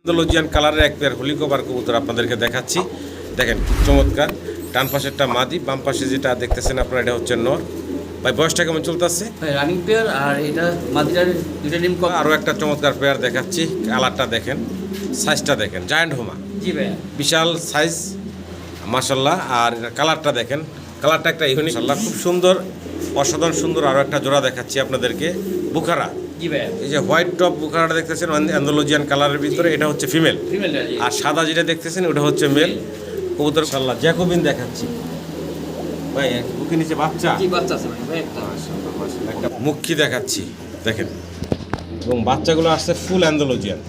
আন্দালুজিয়ান কালারের এক pair Holi cover কবুতর আপনাদেরকে দেখাচ্ছি। দেখেন কি চমৎকার, ডান পাশেরটা মাদি, বাম পাশে যেটা দেখতেছেন আপনারা এটা হচ্ছে নর। ভাই বয়সটা কেমন চলতেছে? ভাই রানিং পেয়ার আর এটা মাদিটার দুইটা ডিম কম। আরও একটা চমৎকার পেয়ার দেখাচ্ছি, কালারটা দেখেন, সাইজটা দেখেন, জায়ান্ট হোমা, জি ভাই বিশাল সাইজ মাশাল্লাহ। আর কালারটা দেখেন, কালারটা একটা ইউনিক মাশাল্লাহ, খুব সুন্দর, অসাধারণ সুন্দর। আরও একটা জোড়া দেখাচ্ছি আপনাদেরকে, বুখারা। জি ভাই এই যে হোয়াইট টপ বুখারাটা দেখতেছেন আন্দালুজিয়ান কালারের ভিতরে, এটা হচ্ছে ফিমেল। ফিমেলটা জি। আর সাদা যেটা দেখতেছেন ওটা হচ্ছে মেল কবুতর। মাশাআল্লাহ জ্যাকোবিন দেখাচ্ছি ভাই, বুকের নিচে বাচ্চা, জি বাচ্চা আছে ভাই একটা। মাশাআল্লাহ মাশাআল্লাহ। একটা মুখী দেখাচ্ছি দেখেন, এবং বাচ্চাগুলো আসছে ফুল অ্যান্ডালুজিয়ান,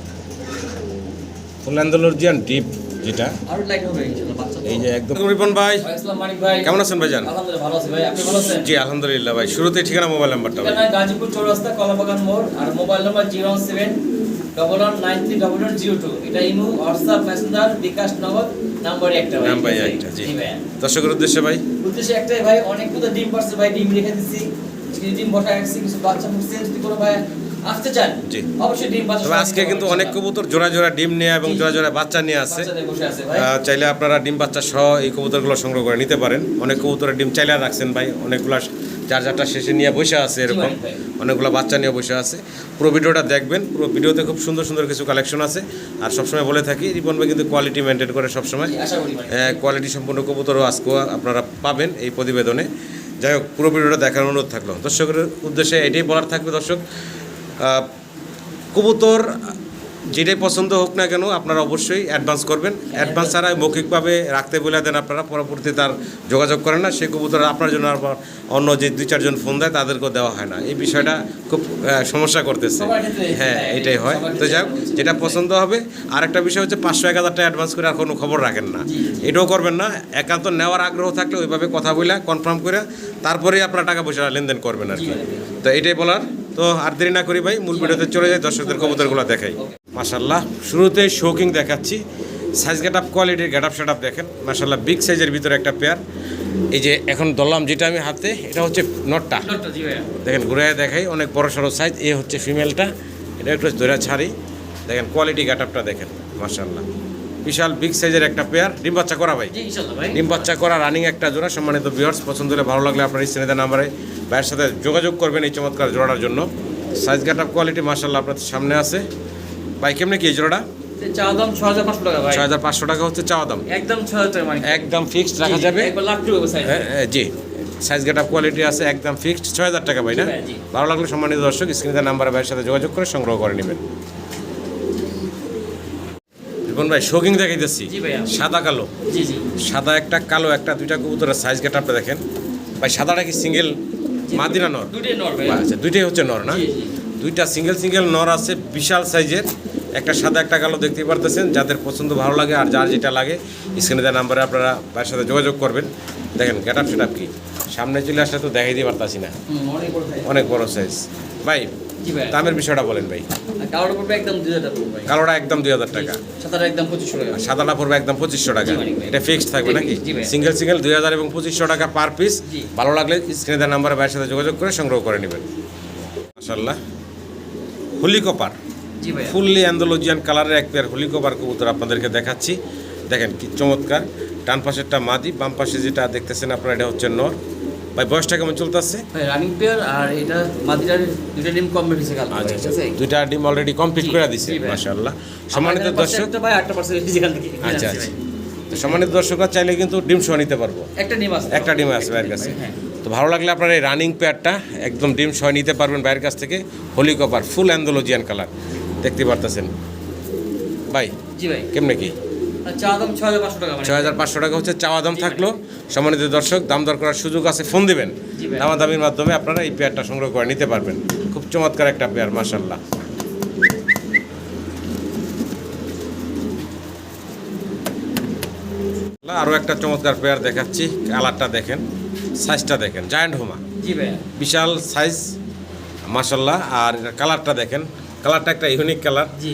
ফুল অ্যান্ডালুজিয়ান ডিপ যেটা। আর লাইট হবে ইনশাআল্লাহ বাচ্চা। এই যে একদম রিপন ভাই, আসসালামু মানিক ভাই, কেমন আছেন ভাইজান? আলহামদুলিল্লাহ ভালো আছি ভাই, আপনি ভালো আছেন? জি আলহামদুলিল্লাহ ভাই। শুরুতেই ঠিকানা মোবাইল নাম্বারটা ভাই। ঠিকানা গাজীপুর চৌরাস্তা কলাবাগান মোড়, আর মোবাইল নাম্বার 01711930002। এটা ইমো, হোয়াটসঅ্যাপ, মেসেঞ্জার, বিকাশ, নগদ নাম্বার একটা ভাই। নাম্বার একটা জি। জি ভাই। দর্শকের উদ্দেশ্যে ভাই, উদ্দেশ্য একটাই ভাই, অনেকগুলো ডিম পারছে ভাই, ডিম রেখে দিছি, কিছু ডিম বসায় রাখছি, কিছু বাচ্চা ফুটছে। যদি কোনো ভাই আসতে চান জি অবশ্যই ডিম বাচ্চা। তবে আজকে কিন্তু অনেক কবুতর জোড়া জোড়া ডিম নিয়ে এবং জোড়া জোড়া বাচ্চা নিয়ে আসছে। বাচ্চাদের বসে আছে ভাই। চাইলে আপনারা ডিম বাচ্চা সহ এই কবুতরগুলো সংগ্রহ করে নিতে পারেন। অনেক কবুতরের ডিম চাইলে রাখছেন ভাই, অনেকগুলো যার যারটা শেষে নিয়ে বসে আছে, এরকম অনেকগুলো বাচ্চা নিয়ে বসে আছে। পুরো ভিডিওটা দেখবেন, পুরো ভিডিওতে খুব সুন্দর সুন্দর কিছু কালেকশন আছে। আর সবসময় বলে থাকি রিপন ভাই কিন্তু কোয়ালিটি মেনটেন করে সবসময়, আশা করি ভাই কোয়ালিটি সম্পূর্ণ কবুতরও আজকেও আপনারা পাবেন এই প্রতিবেদনে। যাই হোক, পুরো ভিডিওটা দেখার অনুরোধ থাকলো। দর্শকের উদ্দেশ্যে এটাই বলার থাকবে, দর্শক কবুতর যেটাই পছন্দ হোক না কেন আপনারা অবশ্যই অ্যাডভান্স করবেন। অ্যাডভান্স ছাড়া মৌখিকভাবে রাখতে বলে দেন আপনারা, পরবর্তীতে তার যোগাযোগ করেন না, সেই কবুতর আপনার জন্য আবার অন্য যে 2-4 জন ফোন দেয় তাদেরকেও দেওয়া হয় না। এই বিষয়টা খুব সমস্যা করতেছে। হ্যাঁ এটাই হয়। তো যাই হোক, যেটা পছন্দ হবে। আর একটা বিষয় হচ্ছে 500-1000 টাকা অ্যাডভান্স করে আর কোনো খবর রাখেন না, এটাও করবেন না। একান্ত নেওয়ার আগ্রহ থাকলে ওইভাবে কথা বলে কনফার্ম করে তারপরেই আপনারা টাকা পয়সা লেনদেন করবেন আর কি। তো এটাই বলার। তো আর দেরি না করি ভাই, মূল ভিডিওতে চলে যাই, দর্শকদের কবুতরগুলো দেখাই। মাশাল্লাহ, শুরুতেই শৌকিং দেখাচ্ছি, সাইজ গেট আপ, কোয়ালিটির গেট আপ সেট আপ দেখেন মাশাল্লাহ, বিগ সাইজের ভিতরে একটা পেয়ার। এই যে এখন ধরলাম যেটা আমি হাতে, এটা হচ্ছে নটটা, দেখেন ঘুরে দেখাই, অনেক বড় সড়ো সাইজ। এ হচ্ছে ফিমেলটা, এটা একটু ধরে ছাড়ি, দেখেন কোয়ালিটি গেট আপটা দেখেন মাশাল্লাহ, বিশাল বিগ সাইজের একটা পেয়ার। ডিম বাচ্চা করা ভাই, ডিম বাচ্চা করা রানিং একটা জোড়া। সম্মানিত ভিউয়ার্স, পছন্দ হলে ভালো লাগলে আপনার স্ক্রিনে নাম্বারে ভাইয়ের সাথে যোগাযোগ করবেন এই চমৎকার জোড়াটার জন্য। সাইজ গেট আপ কোয়ালিটি মাশাল্লাহ আপনাদের সামনে আছে। ভাই কেমনে কি এই জোড়াটা? চাওয়া দাম 6500 টাকা ভাই। 6500 টাকা হচ্ছে চাওয়া দাম, একদম 6000 টাকা মানে একদম ফিক্সড রাখা যাবে। একবার লাখ টাকা সাইজ। জি, সাইজ গেট আপ কোয়ালিটি আছে, একদম ফিক্সড 6000 টাকা ভাই না? ভালো লাগলে সম্মানিত দর্শক স্ক্রিনে নাম্বারে ভাইয়ের সাথে যোগাযোগ করে সংগ্রহ করে নেবেন। রিপন ভাই শৌকিং দেখাইতেছি, সাদা কালো, জি জি, সাদা একটা কালো একটা, দুইটা কবুতরের সাইজ গেট আপটা দেখেন ভাই। সাদাটা কি সিঙ্গেল মাদি না নর? দুইটাই নর ভাই। আচ্ছা দুইটাই হচ্ছে নর না? দুইটা সিঙ্গেল নর আছে, বিশাল সাইজের, একটা সাদা একটা কালো দেখতেই পারতেছেন। যাদের পছন্দ ভালো লাগে আর যার যেটা লাগে স্ক্রিনে দেওয়া নাম্বারে আপনারা ভাইয়ের সাথে যোগাযোগ করবেন। দেখেন গেট আপ সেট আপ কি, সামনে চলে আসলে তো দেখাই দিতে পারতাছি না, অনেক বড় সাইজ। ভাই দামের বিষয়টা বলেন ভাই। কালোটা পড়বে একদম 2000 টাকা ভাই। কালোটা একদম 2000 টাকা, সাদাটা একদম 2500 টাকা। সাদাটা পড়বে একদম 2500 টাকা। এটা ফিক্সড থাকবে নাকি? সিঙ্গেল 2000 এবং 2500 টাকা পার পিস। ভালো লাগলে স্ক্রিনে দেওয়া নাম্বারে ভাইয়ের সাথে যোগাযোগ করে সংগ্রহ করে নেবেন। মাশাআল্লাহ, হোলি কপার, ফুললি অ্যান্ডালুজিয়ান কালারের এক পেয়ার হোলি কপার কবুতর আপনাদেরকে দেখাচ্ছি। দেখেন কি চমৎকার, ডান পাশেরটা মাদি, বাম পাশে যেটা দেখতেছেন আপনারা এটা হচ্ছে নর। ভাই বয়সটা কেমন চলতেছে? ভাই রানিং পেয়ার আর এটা মাদিটার দুইটা ডিম কমপ্লিট হয়েছে কাল। আচ্ছা আচ্ছা, দুইটা ডিম অলরেডি কমপ্লিট করে দিছে মাশাআল্লাহ। সম্মানিত দর্শক ভাই 8% যেখান থেকে। আচ্ছা আচ্ছা, তো সম্মানিত দর্শকরা চাইলে কিন্তু ডিম সহ নিতে পারবো। একটা ডিম আছে, একটা ডিম আছে ভাইয়ের কাছে। তো ভালো লাগলে আপনার এই রানিং পেয়ারটা একদম ডিম সহ নিতে পারবেন ভাইয়ের কাছ থেকে। হোলি কপার ফুল অ্যান্ডালুজিয়ান কালার দেখতে পারতেছেন ভাই। জি ভাই কেমনে কি? চাওয়া দাম 6500 টাকা। 6500 টাকা হচ্ছে চাওয়া দাম থাকলো। সম্মানিত দর্শক, দাম দর করার সুযোগ আছে, ফোন দিবেন, দামাদামির মাধ্যমে আপনারা এই পেয়ারটা সংগ্রহ করে নিতে পারবেন। খুব চমৎকার একটা পেয়ার মাশাআল্লাহ। আরও একটা চমৎকার পেয়ার দেখাচ্ছি, কালারটা দেখেন, সাইজটা দেখেন, জায়ান্ট হোমা, জি ভাই বিশাল সাইজ মাশাআল্লাহ। আর কালারটা দেখেন, কালারটা একটা ইউনিক কালার। জি,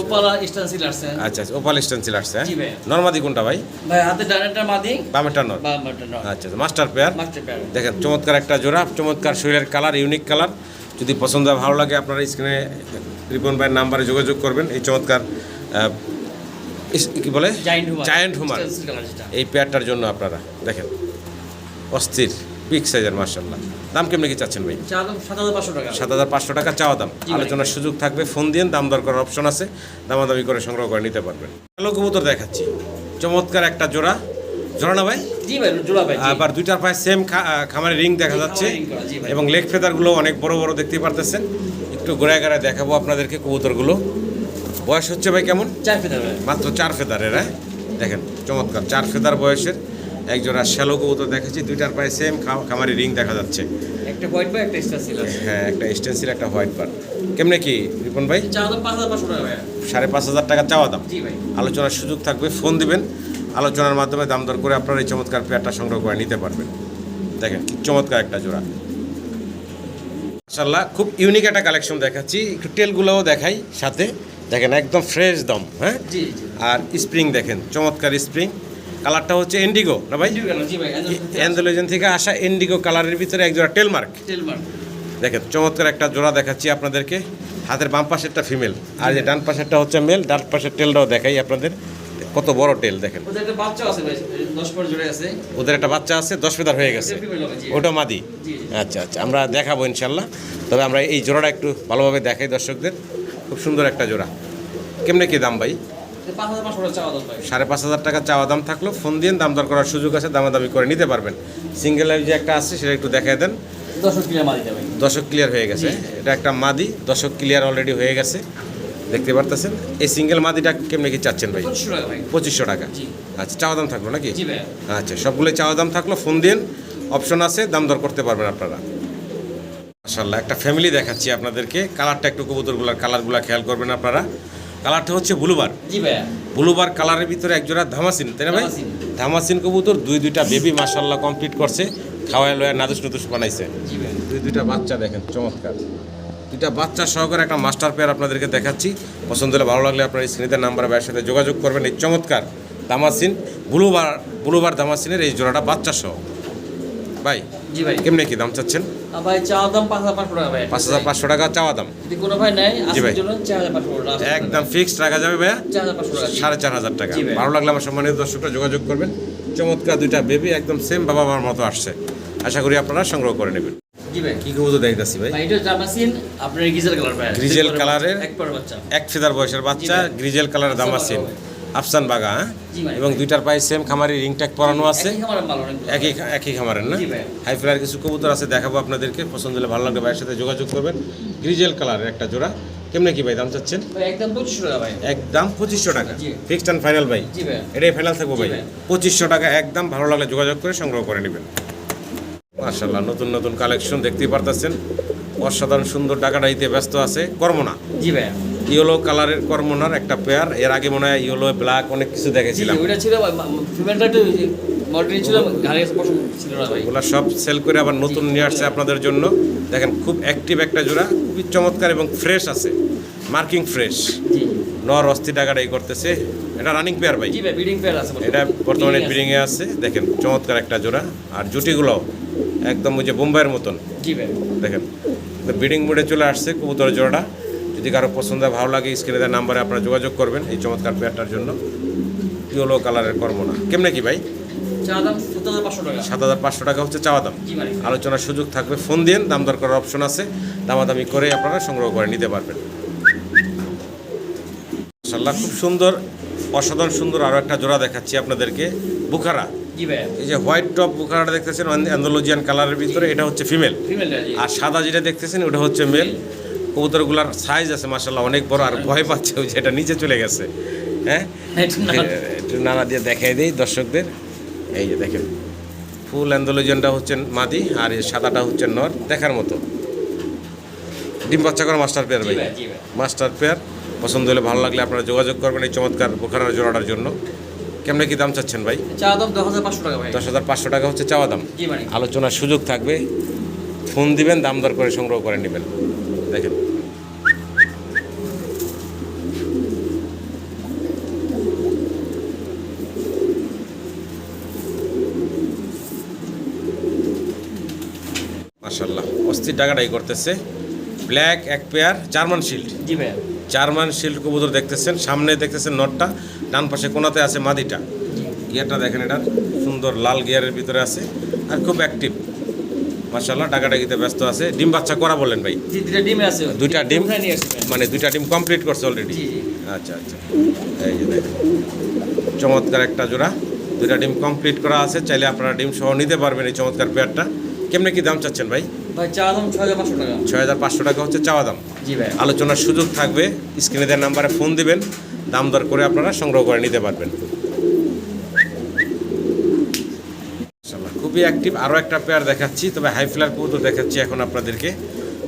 ওপাল স্টেনসিল আছে। আচ্ছা, ওপাল স্টেনসিল আসছে। জি ভাই। নরমাদি কোনটা ভাই? ভাই হাতে ডানেরটা মাদি, বামেরটা নর। বামেরটা নর। আচ্ছা, মাস্টার পেয়ার। মাস্টার পেয়ার দেখেন চমৎকার একটা জোড়া, চমৎকার শরীরের কালার, ইউনিক কালার। যদি পছন্দ হয় ভালো লাগে আপনারা স্ক্রিনে রিপন ভাইয়ের নাম্বারে যোগাযোগ করবেন এই চমৎকার কি বলে জায়ান্ট হুমার এই পেয়ারটার জন্য আপনারা দেখেন অস্থির বিগ সাইজের মাশাআল্লাহ। দাম কেমনি কি চাচ্ছেন ভাই? চা দাম 7,500 টাকা। 7,500 টাকা চাওয়া দাম। ভাই। আলোচনার সুযোগ থাকবে, ফোন দিয়ে দাম দর করার অপশন আছে, দামাদামি করে সংগ্রহ করে নিতে পারবেন। হ্যালো কবুতর দেখাচ্ছি, চমৎকার একটা জোড়া না ভাই? জি ভাই, জোড়া ভাই। আবার দুইটার পায়ে সেম খামারের রিং দেখা যাচ্ছে খামারের ring করা, জি ভাই। এবং লেগ ফেদারগুলো অনেক বড় বড় দেখতে পারতেছেন। একটু ঘোরায় ঘোরায় দেখাবো আপনাদেরকে কবুতরগুলো। বয়স হচ্ছে ভাই কেমন? 4 ফেদার ভাই। মাত্র 4 ফেদারের, হ্যাঁ দেখেন চমৎকার 4 ফেদার বয়সের এক জোড়া শ্যালো কবুতর দেখাচ্ছি। দুইটার পায়ে সেম খামারি রিং দেখা যাচ্ছে। একটা হোয়াইট বার, একটা স্টার আছে। হ্যাঁ, একটা স্টেন্সিল, একটা হোয়াইট বার। কেমনে কি রিপন ভাই? চা দাম 5,500 টাকা ভাই। 5,500 টাকা চাওয়া দাম। জি ভাই। আলোচনার সুযোগ থাকবে, ফোন দিবেন, আলোচনার মাধ্যমে দাম দর করে আপনারা এই চমৎকার পেয়ারটা সংগ্রহ করে নিতে পারবেন। দেখেন কি চমৎকার একটা জোড়া মাশাআল্লাহ। খুব ইউনিক একটা কালেকশন দেখাচ্ছি, একটু টেলগুলোও দেখাই সাথে। দেখেন একদম ফ্রেশ দম, হ্যাঁ। জি জি। আর স্প্রিং দেখেন চমৎকার স্প্রিং। কালারটা হচ্ছে ইন্ডিগো না ভাই? জি ভাই। অ্যান্ডালুজিয়ান থেকে আসা ইন্ডিগো কালারের ভিতরে এক জোড়া টেলমার্ক। টেলমার্ক। দেখেন চমৎকার একটা জোড়া দেখাচ্ছি আপনাদেরকে। হাতের বাম পাশেরটা ফিমেল, আর যে ডান পাশেরটা হচ্ছে মেল। ডান পাশের টেলটাও দেখাই আপনাদের, কত বড় টেল দেখেন। ওদের একটা বাচ্চা আছে ভাই, 10 পর জোড়া আছে। ওদের একটা বাচ্চা আছে, 10 ফেদার হয়ে গেছে, ওটা মাদি। জি। আচ্ছা আচ্ছা, আমরা দেখাবো ইনশাল্লাহ। তবে আমরা এই জোড়াটা একটু ভালোভাবে দেখাই দর্শকদের। খুব সুন্দর একটা জোড়া। কেমনে কি দাম ভাই? 5,500 টাকা চাওয়া দাম ভাই। 5,500 টাকা চাওয়া দাম থাকলো, ফোন দিয়ে দাম দর করার সুযোগ আছে, দামাদামি করে নিতে পারবেন। সিঙ্গেল লাইভ যে একটা আছে সেটা একটু দেখাই দেন। 10 কিলো মাল দিতে ভাই। দর্শক ক্লিয়ার হয়ে গেছে, এটা একটা মাদি, দর্শক ক্লিয়ার অলরেডি হয়ে গেছে, দেখতে পারতেছেন। এই সিঙ্গেল মাদিটা কেমনে কি চাচ্ছেন ভাই? 2500 টাকা ভাই। 2500 টাকা। জি। আচ্ছা, চাওয়া দাম থাকলো নাকি? জি ভাই। আচ্ছা, সবগুলোই চাওয়া দাম থাকলো, ফোন দিন, অপশন আছে, দাম দর করতে পারবেন আপনারা। মাশাআল্লাহ, একটা ফ্যামিলি দেখাচ্ছি আপনাদেরকে। কালারটা একটু কবুতরগুলোর কালারগুলো খেয়াল করবেন আপনারা। কালারটা হচ্ছে ব্লুবার। জি ভাই। ব্লুবার কালারের ভিতরে এক জোড়া ধামাসিন, তাই না ভাই? ধামাসিন। ধামাসিন কবুতর, দুইটা বেবি মাশাআল্লাহ কমপ্লিট করছে, খাওয়ায় লয়া নাদুস নুদুস বানাইছে। জি ভাই। দুইটা বাচ্চা দেখেন চমৎকার, দুইটা বাচ্চা সহকারে একটা মাস্টার পেয়ার আপনাদেরকে দেখাচ্ছি। পছন্দ হলে ভালো লাগলে আপনার স্ক্রিনে নাম্বার ভাইয়ের সাথে যোগাযোগ করবেন। এই চমৎকার দামাসিন ব্লুবার দামাসিনের এই জোড়াটা বাচ্চা সহ। ভাই জি ভাই। কেমনে কি দাম চাচ্ছেন? ভাই চাওয়া দাম 5,500 টাকা ভাই। 5,500 টাকা চাওয়া দাম। যদি কোনো ভাই নেয় জি ভাই। আজকের জন্য 4,500 টাকা। একদম ফিক্সড রাখা যাবে ভাইয়া, 4,500 টাকা। 4,500 টাকা। জি ভাই। ভালো লাগলে আমার সম্মানিত দর্শকরা যোগাযোগ করবেন। চমৎকার দুইটা বেবি, একদম সেম বাবা মার মতো আসছে। আশা করি আপনারা সংগ্রহ করে নেবেন। জি ভাই। কি কবুতর দেখতেছি ভাই? ভাই এটা জামাসিন আপনার গ্রিজেল কালার ভাই। গ্রিজেল কালারের এক পর বাচ্চা। এক ফেদার বয়সের বাচ্চা, জি ভাই। গ্রিজেল কালারের দামাসিন, আফসান বাগা, হ্যাঁ? জি ভাই। এবং দুইটার পায়ে সেম খামারি রিং ট্যাগ পরানো আছে। একই খামারের মাল অনেকগুলো। একই খামারের না? জি ভাই। হাই ফ্লায়ার কিছু কবুতর আছে, দেখাবো আপনাদেরকে। পছন্দ হলে ভালো লাগলে ভাইয়ের সাথে যোগাযোগ করবেন। গ্রিজেল কালারের একটা জোড়া। কেমনে কি ভাই দাম চাচ্ছেন? ভাই একদম 2500 টাকা ভাই। একদম 2500 টাকা। জি। ফিক্সড অ্যান্ড ফাইনাল ভাই? জি ভাই। এটাই ফাইনাল থাকবো ভাই। জি ভাই। 2500 টাকা একদম। ভালো লাগলে যোগাযোগ করে সংগ্রহ করে নেবেন। মাশাআল্লাহ, নতুন নতুন কালেকশন দেখতেই পারতেছেন। অসাধারণ সুন্দর ডাকাডাইতে ব্যস্ত আছে কর্মনা। জি ভাই। ইয়েলো কালারের কর্মনার একটা পেয়ার। এর আগে মনে হয় ইয়েলো, ব্ল্যাক অনেক কিছু জি দেখেছিলাম। ওটা ছিল ফিমেলটা একটু মডেল ছিল, ঘাড়ে পছন্দ ছিল না ভাই। ওগুলা সব সেল করে আবার নতুন নিয়ে আসছে আপনাদের জন্য। দেখেন খুব অ্যাক্টিভ একটা জোড়া, খুবই চমৎকার এবং ফ্রেশ আছে, মার্কিং ফ্রেশ। জি নর অস্থি ডাকাডাই করতেছে। এটা রানিং পেয়ার ভাই? জি ভাই, ব্রিডিং পেয়ার আছে। এটা বর্তমানে ব্রিডিংয়ে আছে। দেখেন চমৎকার একটা জোড়া। আর জুটিগুলো একদম ওই যে বোম্বাইয়ের মতন। জি ভাই। দেখেন ব্রিডিং মোডে চলে আসছে কবুতর জোড়াটা। যদি কারো পছন্দ ভালো লাগে স্ক্রিনে দেওয়া নাম্বারে আপনারা যোগাযোগ করবেন এই চমৎকার পেয়ারটার জন্য। ইয়েলো কালারের কর্মনা। কেমনে কি ভাই? চাওয়া দাম 7,500 টাকা। 7,500 টাকা হচ্ছে চাওয়া দাম। জি ভাই। আলোচনার সুযোগ থাকবে, ফোন দিয়ে দাম দর করার অপশন আছে, দামাদামি করে আপনারা সংগ্রহ করে নিতে পারবেন। মাশাআল্লাহ, খুব সুন্দর, অসাধারণ সুন্দর আরও একটা জোড়া দেখাচ্ছি আপনাদেরকে। বুখারা। জি ভাই। এই যে হোয়াইট টপ বুখারাটা দেখতেছেন অ্যান্ডালুজিয়ান কালারের ভিতরে, এটা হচ্ছে ফিমেল। ফিমেলটা জি। আর সাদা যেটা দেখতেছেন ওটা হচ্ছে মেল। কবুতরগুলার সাইজ আছে মাশাআল্লাহ অনেক বড়। আর ভয় পাচ্ছে ওই যে এটা নিচে চলে গেছে, হ্যাঁ। একটু নাড়া দিয়ে দেখাই দিই দর্শকদের। এই যে দেখেন ফুল অ্যান্ডালুজিয়ানটা হচ্ছে মাদি, আর এই সাদাটা হচ্ছে নর। দেখার মতো ডিম বাচ্চা করা মাস্টার পেয়ার ভাই। জি ভাই। Master pair. পছন্দ হলে ভালো লাগলে আপনারা যোগাযোগ করবেন এই চমৎকার বুখারার জোড়াটার জন্য। কেমনে কি দাম চাচ্ছেন ভাই? চাওয়া দাম 10,500 টাকা ভাই। 10,500 টাকা হচ্ছে চাওয়া দাম। জি ভাই। আলোচনার সুযোগ থাকবে, ফোন দিবেন, দাম দর করে সংগ্রহ করে নেবেন। দেখেন মাশাআল্লাহ, অস্থির ডাকাডাই করতেছে। ব্ল্যাক এক পেয়ার, জার্মান শিল্ড। জি ভাই। জার্মান শিল্ড কবুতর দেখতেছেন, সামনে দেখতেছেন নটটা, ডান পাশে কোনাতে আছে মাদিটা। গিয়ারটা দেখেন, এটা সুন্দর লাল গিয়ারের ভিতরে আছে আর খুব অ্যাক্টিভ মাশাআল্লাহ, ডাকাডাকিতে ব্যস্ত আছে। ডিম বাচ্চা করা বললেন ভাই? জি, দুইটা ডিমে আছে। দুইটা ডিম উঠায় নিয়ে আসছে ভাই। মানে দুইটা ডিম কমপ্লিট করছে অলরেডি? জি, জি। আচ্ছা আচ্ছা, এই যে দেখেন চমৎকার একটা জোড়া, দুইটা ডিম কমপ্লিট করা আছে। চাইলে আপনারা ডিম সহ নিতে পারবেন এই চমৎকার পেয়ারটা। কেমনে কি দাম চাচ্ছেন ভাই? ভাই চা দাম 6500 টাকা। 6500 টাকা হচ্ছে চাওয়া দাম। জি ভাই। আলোচনার সুযোগ থাকবে, স্ক্রিনে দেওয়ার নাম্বারে ফোন দিবেন, দাম দর করে আপনারা সংগ্রহ করে নিতে পারবেন। মাশাআল্লাহ, খুবই অ্যাক্টিভ। আরও একটা পেয়ার দেখাচ্ছি, তবে হাই ফ্লার কবুতর দেখাচ্ছি এখন আপনাদেরকে।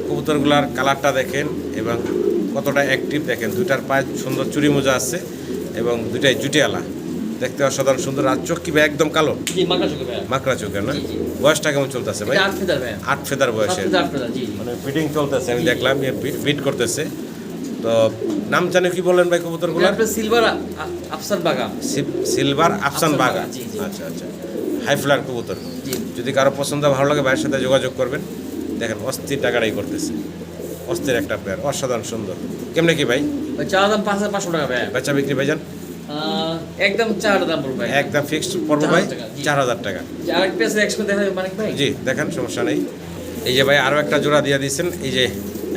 কবুতরগুলার কালারটা দেখেন এবং কতটা অ্যাক্টিভ দেখেন। দুইটার পায়ে সুন্দর চুরি মোজা আছে এবং দুইটাই জুটিয়ালা, দেখতে অসাধারণ সুন্দর। আর চোখ কি ভাই একদম কালো? জি, মাকড়া চোখে ভাই। মাকড়া চোখের না? জি, জি। বয়সটা কেমন চলতেছে ভাই? এটা 8 ফেদার ভাই। 8 ফেদার বয়সে, 8 ফেদার, জি জি। মানে ফিটিং চলতেছে, আমি দেখলাম ফিট করতেছে। তো নাম জানি কি বলেন ভাই কবুতরগুলো? এটা সিলভার আফসান বাগা। সিলভার আফসান বাগা। জি, জি। আচ্ছা আচ্ছা, হাই ফ্লার কবুতর। জি। যদি কারো পছন্দ ভালো লাগে ভাইয়ের সাথে যোগাযোগ করবেন। দেখেন অস্থির টাকাটাই করতেছে, অস্থির একটা পেয়ার, অসাধারণ সুন্দর। কেমনে কি ভাই? ভাই চা দাম 5500 টাকা ভাই। বেচা বিক্রি ভাইজান? একদম 4 দাম পড়বে ভাই। একদম ফিক্সড পড়বো ভাই 4000 টাকা, জি। 4000 টাকা। যে আরেক পেছে এক্সপো দেখা যাবে মানিক ভাই। জি দেখেন, সমস্যা নেই। এই যে ভাই আরও একটা জোড়া দিয়ে দিয়েছেন, এই যে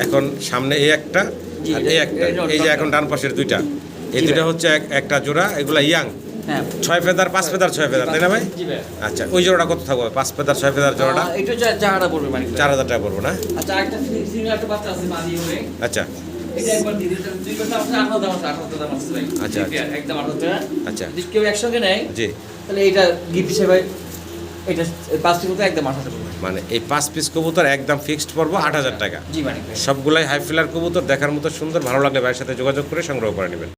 এখন সামনে এই একটা জি, আর এই একটা, এই যে এই যে এখন ডান পাশের দুইটা, এই জি দুইটা ভাই। হচ্ছে একটা জোড়া, এগুলা ইয়াং। হ্যাঁ। 6 ফেদার 5 ফেদার 6 ফেদার, তাই না ভাই? জি ভাই। আচ্ছা, ওই জোড়াটা কত থাকবে? 5 ফেদার 6 ফেদার জোড়াটা এটা চাটা পড়বে মানিক ভাই। 4000 টাকা পড়বো না? আচ্ছা, একটা সিঙ্গেল একটা বাচ্চা আছে মাদি হয়ে। আচ্ছা এটা একবার দিয়ে দিতে দুই কথা আছে 18 দাম আছে, 18 দাম আছে ভাই। আচ্ছা, ঠিক আছে, একদম 18 টাকা। আচ্ছা যদি কেউ একসঙ্গে নেয় জি, তাহলে এটা গিফট হিসেবে এটা 5টি মতো একদম 18 পড়বে। মানে এই 5 পিস কবুতর একদম ফিক্সড পড়বো 8000 টাকা। জি মানিক ভাই। সবগুলাই হাই ফিলার কবুতর, দেখার মতো সুন্দর। ভালো লাগলে ভাইয়ের সাথে যোগাযোগ করে সংগ্রহ করে নেবেন।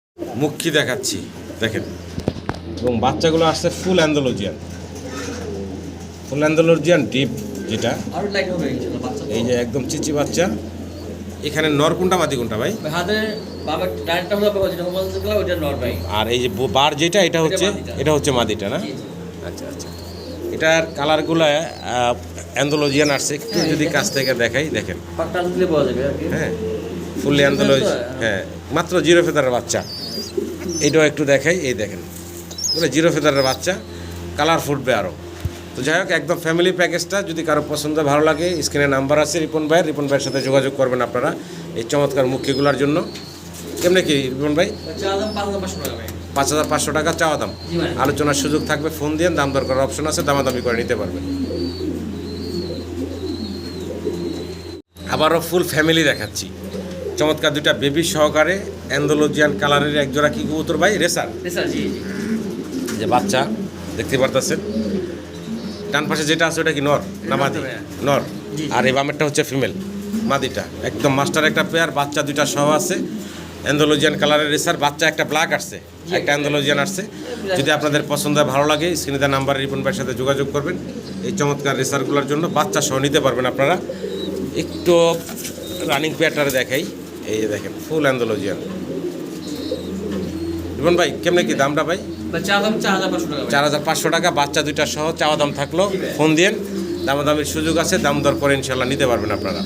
মুখী দেখাচ্ছি দেখেন, এবং বাচ্চাগুলো আসছে ফুল অ্যান্ডালুজিয়ান, ফুল অ্যান্ডালুজিয়ান ডিপ, যেটা আরো লাইট হবে ইনশাআল্লাহ বাচ্চা। এই যে একদম চিচি বাচ্চা। এখানে নর কোনটা মাদি কোনটা ভাই? ভাই হাতে বাবা ডানটা হলো বাবা যেটা হোমওয়ার্ক গুলো ওটা নর ভাই। আর এই যে বার যেটা, এটা হচ্ছে মাদিটা। এটা হচ্ছে মাদিটা না? জি, জি। আচ্ছা আচ্ছা, এটার কালারগুলো অ্যান্ডালুজিয়ান আসছে, একটু হ্যাঁ, যদি দেখেন। কাছ থেকে দেখাই দেখেন। পাকটা দিলে পাওয়া যাবে আর কি। হ্যাঁ, ফুললি অ্যান্ডালুজি, হ্যাঁ মাত্র 0 ফেদারের বাচ্চা। এটাও একটু দেখাই, এই দেখেন বলে 0 ফেদারের বাচ্চা, কালার ফুটবে আরও। তো যাই হোক, একদম ফ্যামিলি প্যাকেজটা যদি কারো পছন্দ ভালো লাগে, স্ক্রিনে নাম্বার আছে রিপন ভাইয়ের সাথে যোগাযোগ করবেন আপনারা এই চমৎকার মুখীগুলোর জন্য। কেমনে কি রিপন ভাই? চা দাম 5500 টাকা ভাই। 5500 টাকা চাওয়া দাম। জি ভাই। আলোচনার সুযোগ থাকবে, ফোন দিয়ে দাম দর করার অপশন আছে, দামাদামি করে নিতে পারবেন। আবারও ফুল ফ্যামিলি দেখাচ্ছি, চমৎকার দুইটা বেবি সহকারে অ্যান্ডালুজিয়ান কালারের একজোড়া কি কবুতর ভাই? রেসার। স্যার জি জি। যে বাচ্চা দেখতে পারতেছেন, ডান পাশে যেটা আছে ওটা কি নর না মাদি? নর। জি। আর এই বামেরটা হচ্ছে ফিমেল, মাদিটা একদম মাস্টার একটা পেয়ার। বাচ্চা দুইটা সহ আছে, অ্যান্ডালুজিয়ান কালারের রেসার। বাচ্চা একটা ব্ল্যাক আসছে, একটা অ্যান্ডালুজিয়ান আসছে। যদি আপনাদের পছন্দ হয়, ভালো লাগে, স্ক্রিনে দেওয়া নাম্বারে রিপন ভাইয়ের সাথে যোগাযোগ করবেন এই চমৎকার রেসারগুলোর জন্য। বাচ্চা সহ নিতে পারবেন আপনারা। একটু রানিং পেয়ারটারে দেখাই, এই যে দেখেন ফুল অ্যান্ডালুজিয়ান। রিপন ভাই কেমনে কি দামটা ভাই? ভাই চা দাম 4500 টাকা ভাই। 4500 টাকা, বাচ্চা দুইটা সহ চাওয়া দাম থাকলো। ফোন দিন, দামাদামির সুযোগ আছে, দাম দর করে ইনশাল্লাহ নিতে পারবেন আপনারা।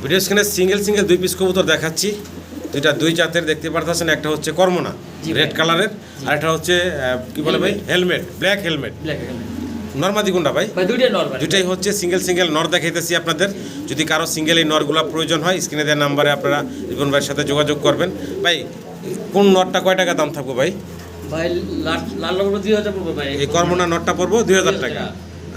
ভিডিও স্ক্রিনে সিঙ্গেল 2 পিস কবুতর দেখাচ্ছি, দুইটা 2 জাতের দেখতে পারতেছেন। একটা হচ্ছে কর্মনা জি ভাই। রেড কালারের, আর একটা হচ্ছে কি বলে ভাই? Helmet, black helmet. ব্ল্যাক নর্মাদি কোনটা ভাই? ভাই দুইটা নর ভাই। দুইটাই হচ্ছে সিঙ্গেল নর দেখাইতেছি আপনাদের। যদি কারো সিঙ্গেল এই নরগুলো প্রয়োজন হয়, স্ক্রিনে দেওয়ার নাম্বারে আপনারা রিপন ভাইয়ের সাথে যোগাযোগ করবেন। ভাই কোন নরটা কয় টাকা দাম থাকবে ভাই? ভাই লাল রঙের 2000 পড়বে ভাই। এই কর্মনা নটটা পড়বো 2000 টাকা।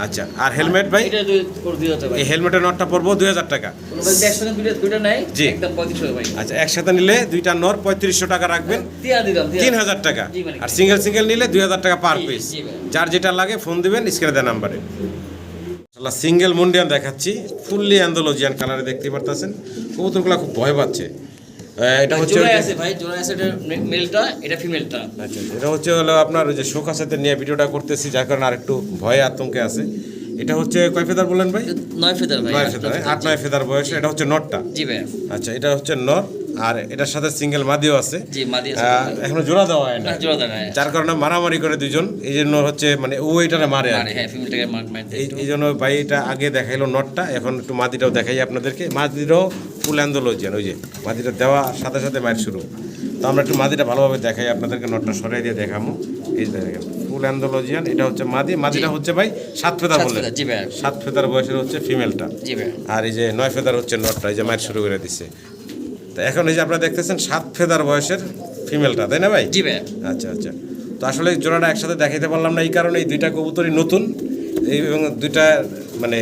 আচ্ছা, আর হেলমেট ভাই? এটা 2000 ভাই। এই ভাই নটটা পড়বো 2000 টাকা। ভাই একসাথে দুইটা নাই জি। একদম 3500 ভাই। আচ্ছা, একসাথে নিলে দুইটা নর 3500 টাকা রাখবেন, দিয়া দিলাম 3000 টাকা। জি ভাই। আর সিঙ্গেল নিলে 2000 টাকা পার জি, পিস। জি ভাই। যার যেটা লাগে ফোন দিবেন স্ক্রিনে দেওয়া নাম্বারে। সিঙ্গেল মুন্ডিয়ান দেখাচ্ছি, ফুললি অ্যান্ডালুজিয়ান কালারে দেখতে পারতেছেন। কবুতরগুলো খুব ভয় পাচ্ছে। এটা হচ্ছে জোড়ায় আছে ভাই, জোড়ায় আছে, এটা মেলটা, এটা ফিমেলটা। আচ্ছা, এটা হচ্ছে হলো আপনার ওই যে শোকার সাথে নিয়ে ভিডিওটা করতেছি, যার কারণে আর একটু ভয়ে আতঙ্কে আছে। এটা হচ্ছে কয় ফেদার বললেন ভাই? 9 ফেদার ভাই। 9 ফেদার, 8-9 ফেদার বয়স। এটা হচ্ছে নটটা। জি ভাই। আচ্ছা, এটা হচ্ছে নর আর এটার সাথে সিঙ্গেল মাদিও আছে। জি মাদি এখনো জোড়া দেওয়া হয় না, জোড়া দেয় যার কারণে মারামারি করে দুজন, এই জন্য হচ্ছে মানে ও এটারে মারে আর মানে কি। হ্যাঁ ফিমেলটাকে মারতে এই জন্য ভাই এটা আগে দেখাইলো নটটা, এখন একটু মাদিটাও দেখাই আপনাদেরকে। মাদিটাও ফুল অ্যান্ডোলজিয়ান, ওই যে মাদিটা দেওয়ার সাথে সাথে মায়ের শুরু। তো আমরা একটু মাদিটা ভালোভাবে দেখাই আপনাদেরকে, নটটা সরাই দিয়ে দেখামো। এই যে দেখেন ফুল অ্যান্ডোলজিয়ান, এটা হচ্ছে মাদি। মাদিটা হচ্ছে ভাই 7 ফেদার বলে, 7 ফেদার বয়সের হচ্ছে ফিমেলটা, আর এই যে 9 ফেদার হচ্ছে নটটা, এই যে মায়ের শুরু করে দিচ্ছে। তো এখন এই যে আপনারা দেখতেছেন 7 ফেদার বয়সের ফিমেলটা, তাই না ভাই? জি ভাই। আচ্ছা আচ্ছা। তো আসলে জোড়াটা একসাথে দেখাইতে পারলাম না এই কারণে, এই দুইটা কবুতরই নতুন এবং দুইটা মানে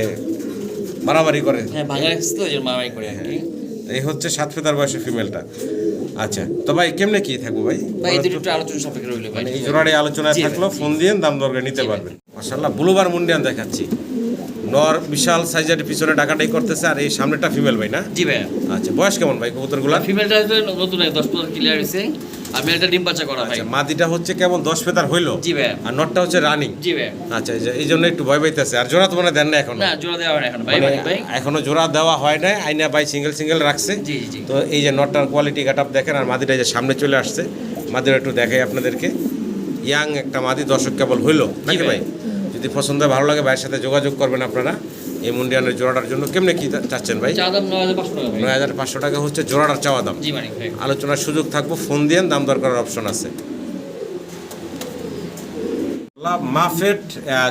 মারামারি করে। হ্যাঁ ভাঙা রাখছে ওই জন্য মারামারি করে আর কি। এই হচ্ছে 7 ফেদার বয়সের ফিমেলটা। আচ্ছা তো ভাই কেমনে কি থাকবো ভাই? ভাই এই দুটো একটু আলোচনা সাপেক্ষে রইলো ভাই। মানে এই জোড়াটাই আলোচনায় থাকলো, ফোন দিয়ে দাম দর করে নিতে পারবেন। মাশাআল্লাহ ব্লুবার মুন্ডিয়ান দেখাচ্ছি, নর বিশাল সাইজের, পিছনে ডাকাটাই করতেছে, আর এই সামনেটা ফিমেল ভাই না? জি ভাই। আচ্ছা বয়স কেমন ভাই কবুতরগুলা? ফিমেলটা নতুন 10-15 ক্লিয়ার হইছে, আর মেলটা ডিম বাচ্চা করা ভাই। আচ্ছা মাদিটা হচ্ছে কেমন 10 ফেদার হইলো? জি ভাই। আর নটটা হচ্ছে রানিং? জি ভাই। আচ্ছা এই জন্য একটু ভয় পাইতেছে। আর জোড়া তো মানে দেন না এখনো? না জোড়া দেওয়া হয় না এখন ভাই। মানে ভাই এখনো জোড়া দেওয়া হয় নাই, আইনা ভাই সিঙ্গেল রাখছে। জি জি। তো এই যে নটটার কোয়ালিটি কাট আপ দেখেন, আর মাদিটা যে সামনে চলে আসছে, মাদিটা একটু দেখাই আপনাদেরকে। ইয়াং একটা মাদি, দর্শক কেবল হইলো নাকি ভাই? যদি পছন্দ হয় ভালো লাগে ভাইয়ের সাথে যোগাযোগ করবেন আপনারা। এই মুন্ডিয়ানের জোড়াটার জন্য কেমনে কি চাচ্ছেন ভাই? চা দাম 9500 টাকা ভাই। 9500 টাকা হচ্ছে জোড়াটার চাওয়া দাম। জি মানিক ভাই। আলোচনার সুযোগ থাকবো, ফোন দিয়ে দাম দর করার অপশন আছে। মাফেট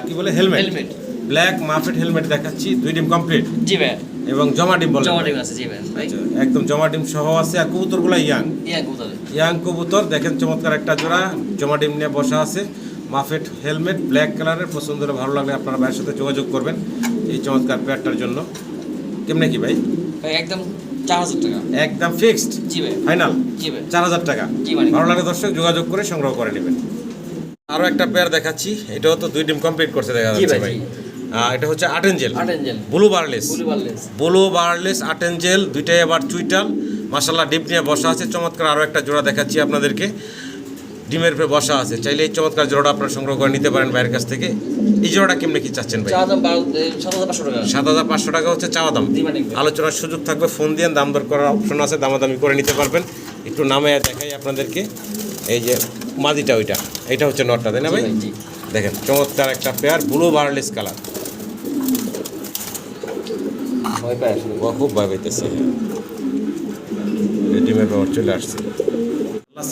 কি বলে হেলমেট, ব্ল্যাক মাফেট হেলমেট দেখাচ্ছি, 2 ডিম কমপ্লিট। জি ভাই। এবং জমা ডিম বলে, জমা ডিম আছে। জি ভাই। আচ্ছা, একদম জমা ডিম সহ আছে। আর কবুতরগুলো ইয়াং কবুতর দেখেন, চমৎকার একটা জোড়া জমা ডিম নিয়ে বসা আছে। মাফেট হেলমেট ব্ল্যাক কালারের, পছন্দ হলে ভালো লাগলে আপনারা ভাইয়ের সাথে যোগাযোগ করবেন এই চমৎকার পেয়ারটার জন্য। কেমনে কি ভাই? ভাই একদম 4000 টাকা একদম ফিক্সড? জি ভাই। ফাইনাল? জি ভাই। 4000 টাকা। জি মানে ভালো লাগে দর্শক যোগাযোগ করে সংগ্রহ করে নেবেন। আরও একটা পেয়ার দেখাচ্ছি, এটাও তো 2 ডিম কমপ্লিট করছে দেখা যাচ্ছে ভাই। এটা হচ্ছে আটেনজেল, ব্লু বারলেস আটেনজেল, দুইটাই আবার চুইটাল। মাশাআল্লাহ ডিম নিয়ে বসা আছে, চমৎকার। আরও একটা জোড়া দেখাচ্ছি আপনাদেরকে, ডিমের উপরে বসা আছে। চাইলে এই চমৎকার জোড়াটা আপনারা সংগ্রহ করে নিতে পারেন ভাইয়ের কাছ থেকে। এই জোড়াটা কেমনে কি চাচ্ছেন ভাই? 7500 টাকা। 7500 টাকা হচ্ছে চাওয়া দাম। আলোচনার সুযোগ থাকবে, ফোন দিয়ে দাম দর করার অপশন আছে, দামাদামি করে নিতে পারবেন। একটু নামে দেখাই আপনাদেরকে, এই যে মাদিটা ওইটা, এটা হচ্ছে নটটা, তাই না ভাই? দেখেন চমৎকার একটা পেয়ার, ব্লু বারলেস কালার। খুব ভয় পাইতেছে, ডিমের ব্যবহার চলে আসছে।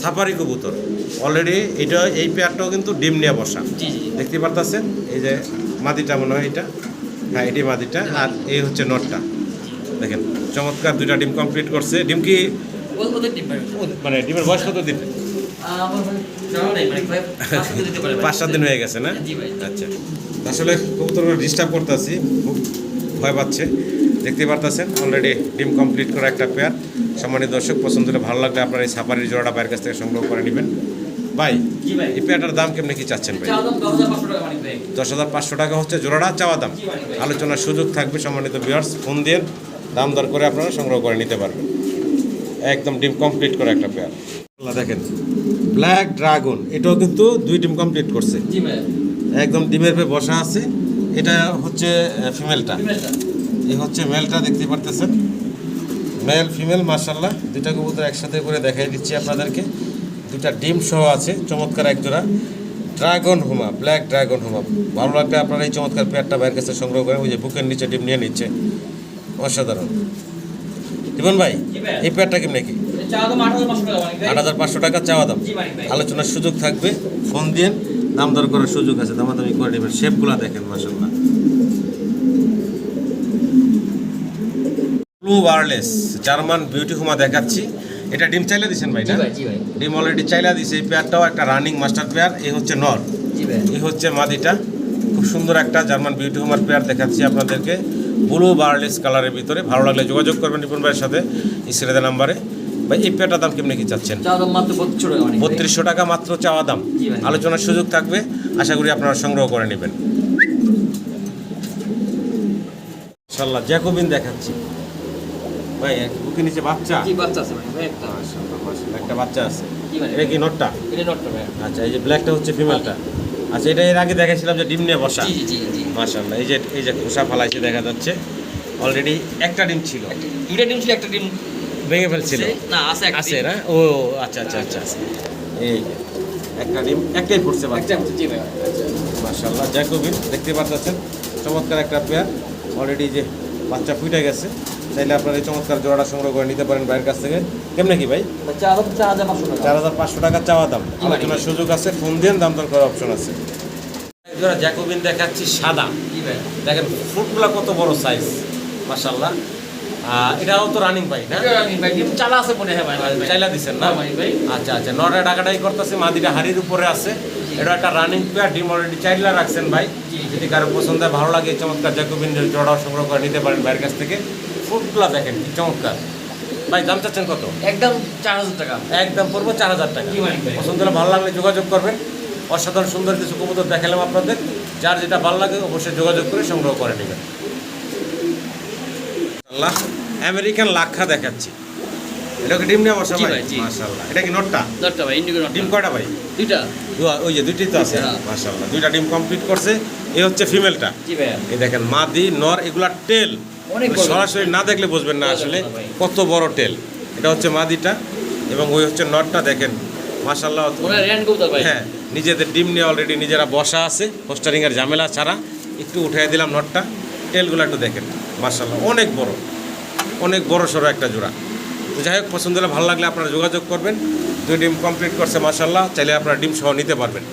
সাফারি কবুতর অলরেডি, এটা এই পেয়ারটাও কিন্তু ডিম নিয়ে বসা, দেখতে পারতেছেন। এই যে মাদিটা মনে হয় এটা, হ্যাঁ এটি মাদিটা, আর এই হচ্ছে নটটা। দেখেন চমৎকার, 2টা ডিম কমপ্লিট করছে। ডিম কি মানে ডিমের বয়স কত দিন? 5-7 দিন হয়ে গেছে না? আচ্ছা আসলে কবুতরগুলো ডিস্টার্ব করতেছি, খুব ভয় পাচ্ছে, দেখতে পারতেছেন। অলরেডি ডিম কমপ্লিট করা একটা পেয়ার। সম্মানিত দর্শক, পছন্দ হলে ভালো লাগলে আপনারা এই সাফারির জোড়াটা ভাইয়ের কাছ থেকে সংগ্রহ করে নেবেন। ভাই এই পেয়ারটার দাম কেমনি কি চাচ্ছেন ভাই? 10,500 টাকা হচ্ছে জোড়াটা চাওয়া দাম। আলোচনার সুযোগ থাকবে, সম্মানিত ভিউয়ার্স ফোন দিয়ে দাম দর করে আপনারা সংগ্রহ করে নিতে পারবেন। একদম ডিম কমপ্লিট করা একটা পেয়ার। দেখেন ব্ল্যাক ড্রাগন, এটাও কিন্তু 2 ডিম কমপ্লিট করছে, একদম ডিমের উপরে বসা আছে। এটা হচ্ছে ফিমেলটা, এই হচ্ছে মেলটা, দেখতে পারতেছেন। মেল ফিমেল মাশাআল্লাহ, 2টা কবুতর একসাথে করে দেখাই দিচ্ছি আপনাদেরকে। 2টা ডিম সহ আছে, চমৎকার এক জোড়া ড্রাগন হুমা, ব্ল্যাক ড্রাগন হুমা। ভালো লাগলে আপনারা এই চমৎকার পেয়ারটা বাইরের কাছে সংগ্রহ করেন। ওই যে বুকের নিচে ডিম নিয়ে নিচ্ছে, অসাধারণ। জীবন ভাই এই পেয়ারটা কেমন কি? 8,500 টাকা চাওয়া দাম। আলোচনার সুযোগ থাকবে, ফোন দিয়ে দাম দর করার সুযোগ আছে, দামাদামি করে নেবেন। শেপগুলো দেখেন মাশাআল্লাহ। ব্লু বারলেস জার্মান বিউটি হুমা দেখাচ্ছি। এটা ডিম চাইলা দিয়েছেন ভাই না? ডিম অলরেডি চাইলা দিয়েছে। এই পেয়ারটাও একটা রানিং মাস্টার পেয়ার। এই হচ্ছে নর, এই হচ্ছে মাদিটা। খুব সুন্দর একটা জার্মান বিউটি হুমার পেয়ার দেখাচ্ছি আপনাদেরকে, ব্লু বারলেস কালারের ভিতরে। ভালো লাগলে যোগাযোগ করবেন রিপন ভাইয়ের সাথে স্ক্রিনে নাম্বারে। ভাই এই পেয়ারটার দাম কেমনি কি চাচ্ছেন? 3200 টাকা মাত্র চাওয়া দাম। আলোচনার সুযোগ থাকবে, আশা করি আপনারা সংগ্রহ করে নেবেন। ইনশাআল্লাহ জ্যাকোবিন দেখাচ্ছি ভাই, বুকের নিচে বাচ্চা একটা বাচ্চা আছে। এটা কি নটটা? আচ্ছা এই যে ব্ল্যাকটা হচ্ছে ফিমেলটা। আচ্ছা এটা এর আগে দেখাইছিলাম যে ডিম নিয়ে বসা। মাশাআল্লাহ এই যে খোসা ফালাইছে দেখা যাচ্ছে। অলরেডি একটা ডিম ছিল, 2টা ডিম ছিল, একটা ডিম ভেঙে ফেলছিল না আছে একটা আছে না ও আচ্ছা আচ্ছা আচ্ছা এই যে, একটা ডিম একটাই ফুটছে বাচ্চা একটা জি ভাই মাশাআল্লাহ জ্যাকোবিন দেখতে পাচ্ছেন চমৎকার একটা পেয়ার অলরেডি যে বাচ্চা ফুটে গেছে তাইলে আপনারা এই চমৎকার জোড়াটা সংগ্রহ করে নিতে পারেন ভাইয়ের কাছ থেকে কেমনে কি ভাই 4500 টাকা 4500 টাকা চাওয়া দাম আলোচনার সুযোগ আছে ফোন দেন দাম দর করার অপশন আছে জোড়া জ্যাকোবিন দেখাচ্ছি সাদা জি ভাই দেখেন ফুটগুলা কত বড় সাইজ মাশাআল্লাহ এটাও তো রানিং ভাই না ভাই ডিম চালা আছে মনে হয় ভাই চাইলা দিছেন না ভাই আচ্ছা আচ্ছা নটা টাকাটাই করতেছে মাদিটা হাড়ির উপরে আছে এটা একটা রানিং পেয়ার ডিম অলরেডি চাইলা রাখছেন ভাই জি। যদি কারো পছন্দ হয় ভালো লাগে এই চমৎকার জ্যাকোবিন জোড়াও সংগ্রহ করে নিতে পারেন ভাইয়ের কাছ থেকে ফুটগুলা দেখেন কি চমৎকার ভাই দাম চাচ্ছেন কত একদম 4000 টাকা একদম পড়বো 4000 টাকা জি ভাই। পছন্দ হলে ভালো লাগলে যোগাযোগ করবেন অসাধারণ সুন্দর কিছু কবুতর দেখালাম আপনাদের যার যেটা ভালো লাগে অবশ্যই যোগাযোগ করে সংগ্রহ করে নেবেন আল্লাহ আমেরিকান লাক্ষা দেখাচ্ছি এটা কি ডিম নেওয়া বসা জি ভাই ভাই, জি। মাশাআল্লাহ এটা কি নটটা দরটা ভাই ইন্ডিগো ডিম কয়টা ভাই দুইটা ওই যে দুইটাই তো আছে হ্যাঁ। মাশাআল্লাহ দুইটা ডিম কমপ্লিট করছে এই হচ্ছে ফিমেলটা জি ভাই এই দেখেন মাদি নর এগুলা টেল অনেক বড়। সরাসরি না দেখলে বুঝবেন না বোঝা আসলে যাবে না ভাই। কত বড় টেল এটা হচ্ছে মাদিটা এবং ওই হচ্ছে নটটা দেখেন মাশাআল্লাহ ওরা রেন কবুতর ভাই হ্যাঁ নিজেদের ডিম নিয়ে অলরেডি নিজেরা বসা আছে হোস্টারিংয়ের ঝামেলা ছাড়া একটু উঠিয়ে দিলাম নটটা টেলগুলো একটু দেখেন মাশাআল্লাহ অনেক বড় সড়ো একটা জোড়া তো যাই হোক পছন্দ হলে ভালো লাগলে আপনারা যোগাযোগ করবেন দুই ডিম কমপ্লিট করছে মাশাআল্লাহ চাইলে আপনারা ডিম সহ নিতে পারবেন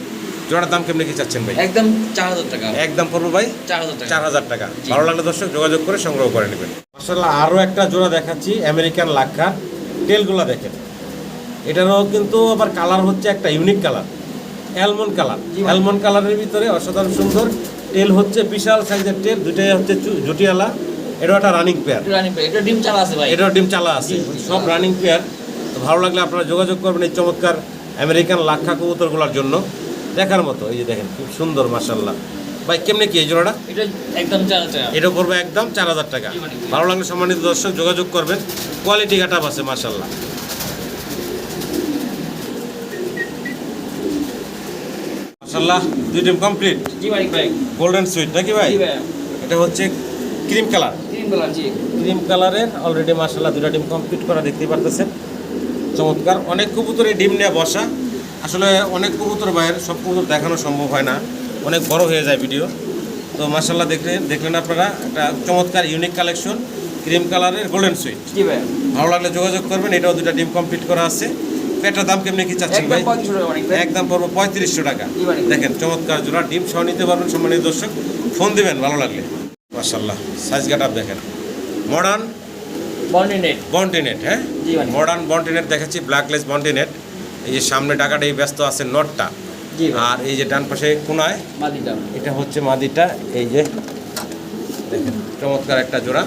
জোড়ার দাম কেমনি কি চাচ্ছেন ভাই একদম 4000 টাকা একদম পড়বো ভাই 4000 টাকা 4000 টাকা জি। ভালো লাগলে দর্শক যোগাযোগ করে সংগ্রহ করে নেবেন মাশাআল্লাহ আরও একটা জোড়া দেখাচ্ছি আমেরিকান লাক্ষা টেলগুলো দেখেন এটারও কিন্তু আবার কালার হচ্ছে একটা ইউনিক কালার অ্যালমন্ড কালার জি ভাই। অ্যালমন্ড কালারের ভিতরে অসাধারণ সুন্দর টেল হচ্ছে বিশাল সাইজের টেল দুটাই হচ্ছে জুটিয়ালা এটা একটা রানিং পেয়ার এটা রানিং ভাই এটা ডিম চালা আছে ভাই এটাও ডিম চালা আছে জি, জি, সব রানিং পেয়ার তো ভালো লাগলে আপনারা যোগাযোগ করবেন এই চমৎকার আমেরিকান লাক্ষা কবুতরগুলোর জন্য দেখার মতো এই যে দেখেন খুব সুন্দর মাশাআল্লাহ ভাই কেমনে কি এই জোড়াটা এটা একদম 4000 টাকা এটা পড়বে একদম 4000 টাকা জি, মানে। ভালো লাগলে সম্মানিত দর্শক যোগাযোগ করবেন কোয়ালিটি কাটাপ আছে মাশাআল্লাহ মাশাআল্লাহ দুই টিম কমপ্লিট জি ভাই ভাই গোল্ডেন সুইট নাকি ভাই জি ভাই এটা হচ্ছে ক্রিম কালার তিন কালার জি ক্রিম কালারের অলরেডি মাশাআল্লাহ দুটা ডিম কমপ্লিট করা দেখতে পারতেছেন চমৎকার অনেক কবুতরে ডিম নিয়ে বসা আসলে অনেক কবুতর বাইরের সব কবুতর দেখানো সম্ভব হয় না অনেক বড় হয়ে যায় ভিডিও তো মাশাআল্লাহ দেখলেন আপনারা একটা চমৎকার ইউনিক কালেকশন ক্রিম কালারের গোল্ডেন সুইট জি ভাই ভালো লাগলে যোগাযোগ করবেন এটাও দুটা ডিম কমপ্লিট করা আছে পেটার দাম কেমনি কি চাচ্ছেন একদম ভাই 3500 টাকা অনেক ভাই একদম পড়বো 3500 টাকা জি ভাই। দেখেন চমৎকার জোড়া ডিম সহ নিতে পারবেন সম্মানিত দর্শক ফোন দিবেন ভালো লাগলে মাশাআল্লাহ সাইজ কাট আপ দেখেন মডার্ন বন্ডিনেট বন্টিনেট হ্যাঁ জি ভাই। মডার্ন বন্টিনেট দেখাচ্ছি ব্ল্যাকলেস বন্টিনেট এই যে সামনে টাকাটাই ব্যস্ত আছে নটটা জি ভাই আর এই যে ডান পাশে কোনায় মাদিটা এটা হচ্ছে মাদিটা এই যে দেখেন চমৎকার একটা জোড়া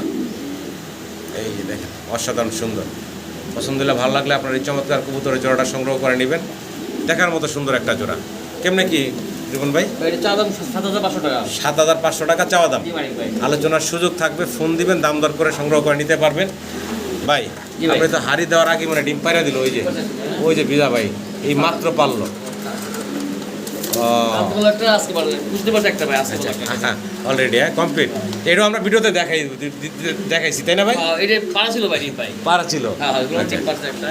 এই যে দেখেন অসাধারণ সুন্দর পছন্দ হলে ভালো লাগলে আপনার এই চমৎকার কবুতরের জোড়াটা সংগ্রহ করে নেবেন দেখার মতো সুন্দর একটা জোড়া কেমনে কি জীবন ভাই ভাই এটা চা দাম 7500 টাকা 7500 টাকা চাওয়া দাম জি ভাই ভাই আলোচনার সুযোগ থাকবে ফোন দিবেন দাম দর করে সংগ্রহ করে নিতে পারবেন ভাই জি ভাই। আপনি তো হাড়ি দেওয়ার আগে মানে ডিম পাইরা দিল ওই যে বিজা ভাই এই মাত্র পারলো আপনার একটা আজকে পারবেন বুঝতে পারছেন একটা ভাই আজকে হ্যাঁ অলরেডি হ্যাঁ কমপ্লিট এটাও আমরা ভিডিওতে দেখাইছি তাই না ভাই এটা পারা ছিল ভাই ডিম ভাই পারা ছিল হ্যাঁ হ্যাঁ আচ্ছা। চেক পারছে একটা